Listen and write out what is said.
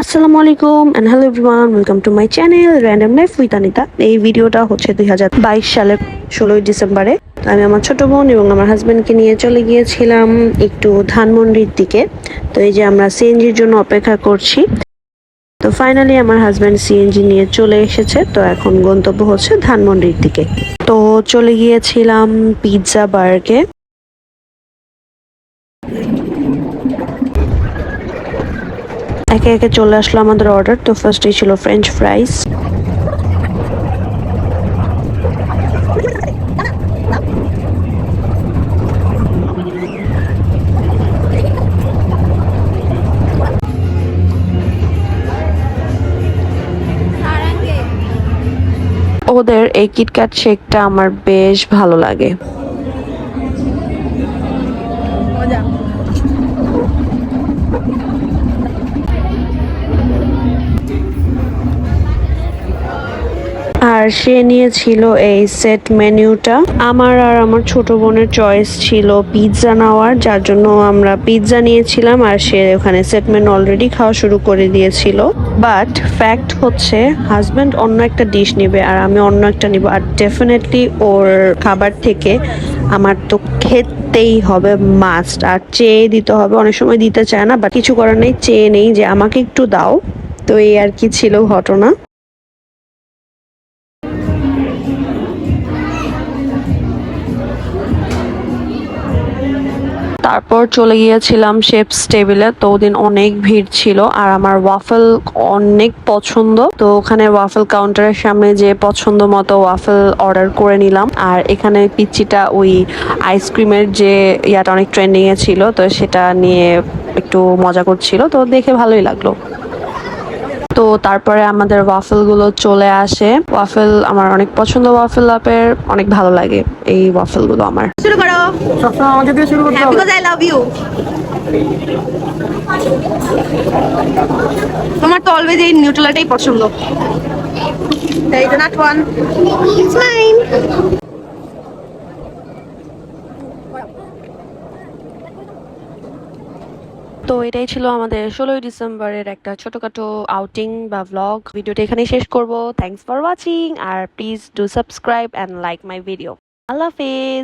আসসালামু আলাইকুম and hello everyone, welcome to my channel random life with Anita. এই ভিডিওটা হচ্ছে 2022 সালের 16ই ডিসেম্বরে। আমি আমার ছোট বোন এবং আমার হাজবেন্ডকে নিয়ে চলে গিয়েছিলাম একটু ধানমন্ডির দিকে। তো এই যে আমরা সিএনজির জন্য অপেক্ষা করছি। তো ফাইনালি আমার হাজবেন্ড সিএনজি নিয়ে চলে এসেছে। তো এখন গন্তব্য হচ্ছে ধানমন্ডির দিকে। তো চলে গিয়েছিলাম পিৎজা বার্গে। একে একে চলে আসলো আমাদের অর্ডার। তো ফার্স্টেই ছিল ফ্রেঞ্চ ফ্রাইস, ওদের এই কিটক্যাট শেকটা আমার বেশ ভালো লাগে। আর সে নিয়েছিল এই সেট মেনুটা। আমার আর আমার ছোট বোনের চয়েস ছিল পিৎজা নেওয়ার, যার জন্য আমরা পিৎজা নিয়েছিলাম। আর সে ওখানে সেট মেনু অলরেডি খাওয়া শুরু করে দিয়েছিল। বাট ফ্যাক্ট হচ্ছে হাজব্যান্ড অন্য একটা ডিশ নেবে আর আমি অন্য একটা নিব। আর ডেফিনেটলি ওর খাবার থেকে আমার তো খেতেই হবে মাস্ট। আর চেয়ে দিতে হবে, অনেক সময় দিতে চায় না, বাট কিছু করার নেই, চেয়ে নেই যে আমাকে একটু দাও। তো এই আর কি ছিল ঘটনা। তারপর চলে গিয়েছিলাম শেফস টেবিলে। তো ওদিন অনেক ভিড় ছিল আর আমার ওয়াফেল অনেক পছন্দ। তো ওখানে ওয়াফেল কাউন্টারের সামনে যে পছন্দ মতো ওয়াফেল অর্ডার করে নিলাম। আর এখানে পিচ্চিটা ওই আইসক্রিমের যে ইয়াটা অনেক ট্রেন্ডিং এ ছিল, তো সেটা নিয়ে একটু মজা করছিল, তো দেখে ভালোই লাগলো। তো তারপরে আমাদের ওয়াফেল গুলো চলে আসে। ওয়াফেল আমার অনেক পছন্দ, ওয়াফেল আপের অনেক ভালো লাগে এই ওয়াফেল গুলো আমার। শুরু করো। সবসময় আমাকে দিয়ে শুরু করতে হবে বিকজ আই লাভ ইউ। তোমার তো অলওয়েজ এই নিউট্রেলাটাই পছন্দ। এই যে নাট ওয়ান ইটস মাইন। তো এটাই ছিল আমাদের 16ই ডিসেম্বরের একটা ছোটখাটো আউটিং বা ভ্লগ। ভিডিওটা এখানেই শেষ করব। থ্যাঙ্কস ফর ওয়াচিং আর please do subscribe and like my video. আল্লাহ হাফেজ।